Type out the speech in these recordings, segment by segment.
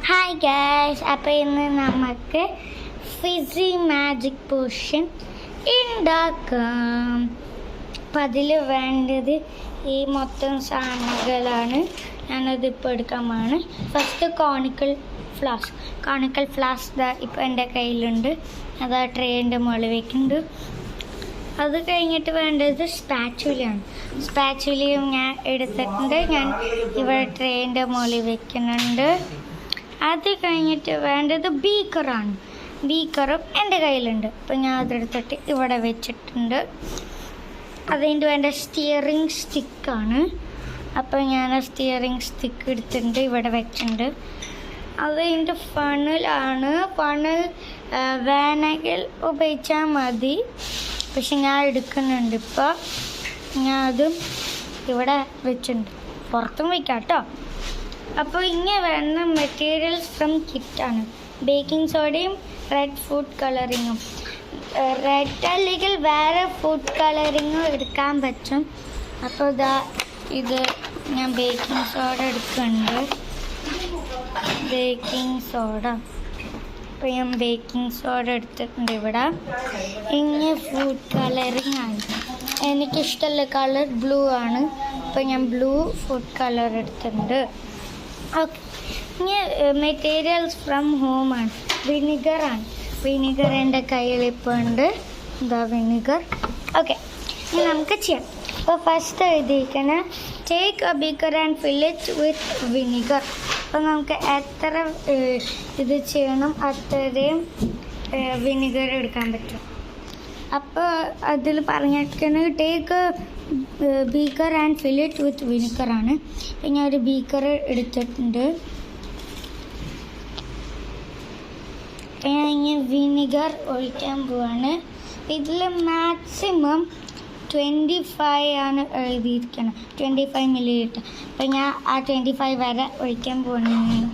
Hi guys, അപ്പോൾ ഇന്ന് നമുക്ക് ഫിസി മാജിക് പോഷൻ ഉണ്ടാക്കാം. അപ്പം അതിൽ വേണ്ടത് ഈ മൊത്തം സാധനങ്ങളാണ്. ഞാനതിപ്പോൾ എടുക്കാൻ പോവാണ്. ഫസ്റ്റ് കോണിക്കൽ ഫ്ലാസ്ക് ഇപ്പോൾ എൻ്റെ കയ്യിലുണ്ട്. അത് ആ ട്രേൻ്റെ മുകളിൽ വയ്ക്കുന്നുണ്ട്. അത് കഴിഞ്ഞിട്ട് വേണ്ടത് സ്പാച്ചുലയും ഞാൻ എടുത്തിട്ടുണ്ട്. ഞാൻ ഇവിടെ ട്രേൻ്റെ മുകളിൽ വെക്കുന്നുണ്ട്. അത് കഴിഞ്ഞിട്ട് വേണ്ടത് ബീക്കറും എൻ്റെ കയ്യിലുണ്ട്. അപ്പം ഞാൻ അതെടുത്തിട്ട് ഇവിടെ വെച്ചിട്ടുണ്ട്. അതിൻ്റെ വേണ്ട സ്റ്റിയറിംഗ് സ്റ്റിക്കാണ്. അപ്പോൾ ഞാൻ ആ സ്റ്റിയറിംഗ് സ്റ്റിക്ക് എടുത്തിട്ടുണ്ട്, ഇവിടെ വെച്ചിട്ടുണ്ട്. അതിൻ്റെ ഫണലാണ്. ഫണൽ വേണമെങ്കിൽ ഉപയോഗിച്ചാൽ മതി, പക്ഷെ ഞാൻ എടുക്കുന്നുണ്ട്. ഇപ്പോൾ ഞാൻ അതും ഇവിടെ വെച്ചിട്ടുണ്ട്. പുറത്തും വയ്ക്കാം കേട്ടോ. അപ്പോൾ ഇങ്ങനെ വേണ്ട മെറ്റീരിയൽസ് ഫ്രം കിറ്റാണ്. ബേക്കിംഗ് സോഡയും റെഡ് ഫുഡ് കളറിങ്ങും. റെഡ് അല്ലെങ്കിൽ വേറെ ഫുഡ് കളറിങ്ങും എടുക്കാൻ പറ്റും. അപ്പോൾ ഇത് ഞാൻ ബേക്കിംഗ് സോഡ എടുക്കുന്നുണ്ട്. അപ്പോൾ ഞാൻ ബേക്കിംഗ് സോഡ എടുത്തിട്ടുണ്ട് ഇവിടെ. ഇങ്ങനെ ഫുഡ് കളറിങ് ആണ്. എനിക്കിഷ്ടമുള്ള കളർ ബ്ലൂ ആണ്. അപ്പോൾ ഞാൻ ബ്ലൂ ഫുഡ് കളർ എടുത്തിട്ടുണ്ട്. ഓക്കെ, ഇനി മെറ്റീരിയൽസ് ഫ്രം ഹോമാണ്. വിനിഗർ എൻ്റെ കയ്യിൽ ഇപ്പോൾ ഉണ്ട്. വിനിഗർ. ഓക്കെ, ഇനി നമുക്ക് ചെയ്യാം. അപ്പോൾ ഫസ്റ്റ് എഴുതിയിരിക്കണം, take a beaker and fill it with vinegar. അപ്പോൾ നമുക്ക് എത്ര ഇത് ചെയ്യണം അത്രയും വിനിഗർ എടുക്കാൻ പറ്റും. അപ്പോൾ അതിൽ പറഞ്ഞിരിക്കുന്നത് take beaker and fill it with വിനിഗറാണ്. അപ്പം ഞാൻ ഒരു ബീക്കർ എടുത്തിട്ടുണ്ട്. ഞാൻ ഇങ്ങനെ വിനിഗർ ഒഴിക്കാൻ പോവാണ്. ഇതിൽ മാക്സിമം 25 ആണ് എഴുതിയിരിക്കണം, 25 ml. അപ്പം ഞാൻ ആ 25 വരെ ഒഴിക്കാൻ പോകുന്നു.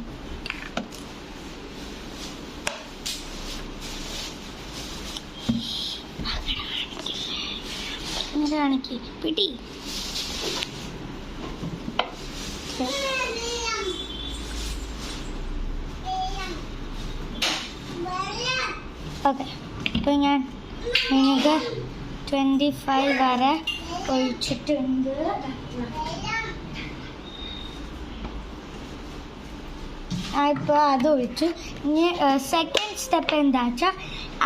കാണിക്ക് പിടി. ഓക്കെ, ഇപ്പോൾ ഞാൻ വിനിഗർ 25 വരെ ഒഴിച്ചിട്ടുണ്ട്. ഇപ്പോൾ അത് ഒഴിച്ചു. ഇനി സെക്കൻഡ് സ്റ്റെപ്പ് എന്താ വെച്ചാൽ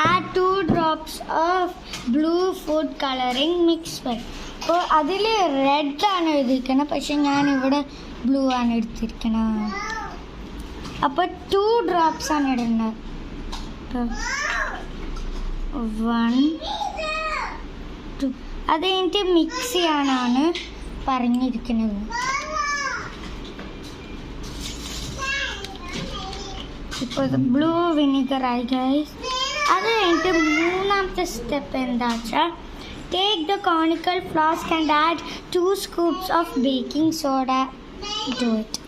add 2 drops of blue food colouring mix. അപ്പോൾ അതിൽ റെഡാണ് എഴുതിയിരിക്കണം, പക്ഷെ ഞാനിവിടെ ബ്ലൂ ആണ് എടുത്തിരിക്കണം. അപ്പോൾ 2 drops ആണ് ഇടുന്നത്. 1 2. അത് കഴിഞ്ഞിട്ട് മിക്സ് ചെയ്യാനാണ് പറഞ്ഞിരിക്കുന്നത്. ഇപ്പോൾ ഇത് ബ്ലൂ വിനിഗറായി ഗൈസ്. അത് കഴിഞ്ഞിട്ട് മൂന്നാമത്തെ സ്റ്റെപ്പ് എന്താ വെച്ചാൽ take the conical flask and add 2 scoops of baking soda to it.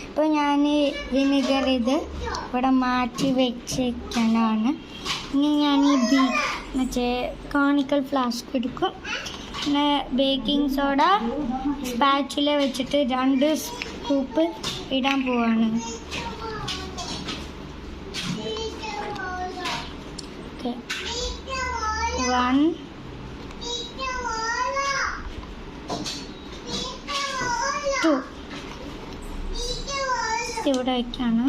ഇപ്പോൾ ഞാൻ വിനിഗർ ഇത് ഇവിടെ മാറ്റി വെച്ചിരിക്കാനാണ്. ഇനി ഞാൻ ഈ മറ്റേ കോണിക്കൽ ഫ്ലാസ്ക് എടുക്കും. പിന്നെ ബേക്കിംഗ് സോഡ സ്പാച്ചുല വെച്ചിട്ട് 2 scoop ഇടാൻ പോവാണ്. ഓക്കെ, 1 2 ഇവിടെ വയ്ക്കാണ്.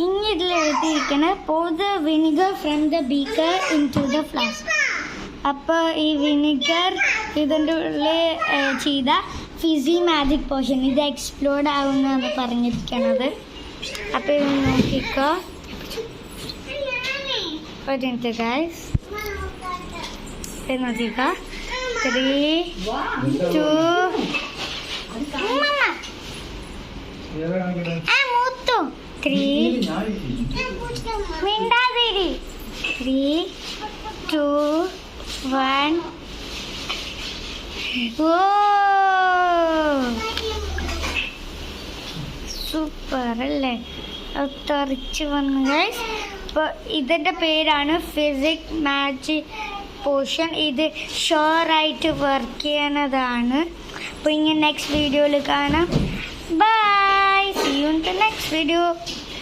ഇനി ഇതിൽ എഴുതിയിരിക്കുന്നത് pour the vinegar from the beaker into the flask. അപ്പോൾ ഈ വിനിഗർ ഇതിൻ്റെ ഉള്ളിൽ ചെയ്ത ഫിസി മാജിക് പോഷൻ ഇത് എക്സ്പ്ലോർഡ് ആവുമെന്നാണ് പറഞ്ഞിരിക്കണത്. അപ്പോൾ ഇത് നോക്കിക്കോ. ഒരു മിനിറ്റ് ഗൈസ്, നോക്കിക്കോ. 3 2 മൂത്തു 3 മിണ്ടാതിരി 3 2 1. ഓ സൂപ്പർ അല്ലേ? തെറിച്ച് വന്നു ഗൈസ്. അപ്പോൾ ഇതിൻ്റെ പേരാണ് ഫിസിക് മാജിക് പോർഷൻ. ഇത് ഷുവറായിട്ട് വർക്ക് ചെയ്യണതാണ്. അപ്പോൾ ഇങ്ങനെ നെക്സ്റ്റ് വീഡിയോയിൽ കാണാം. Bye, see you in the next video.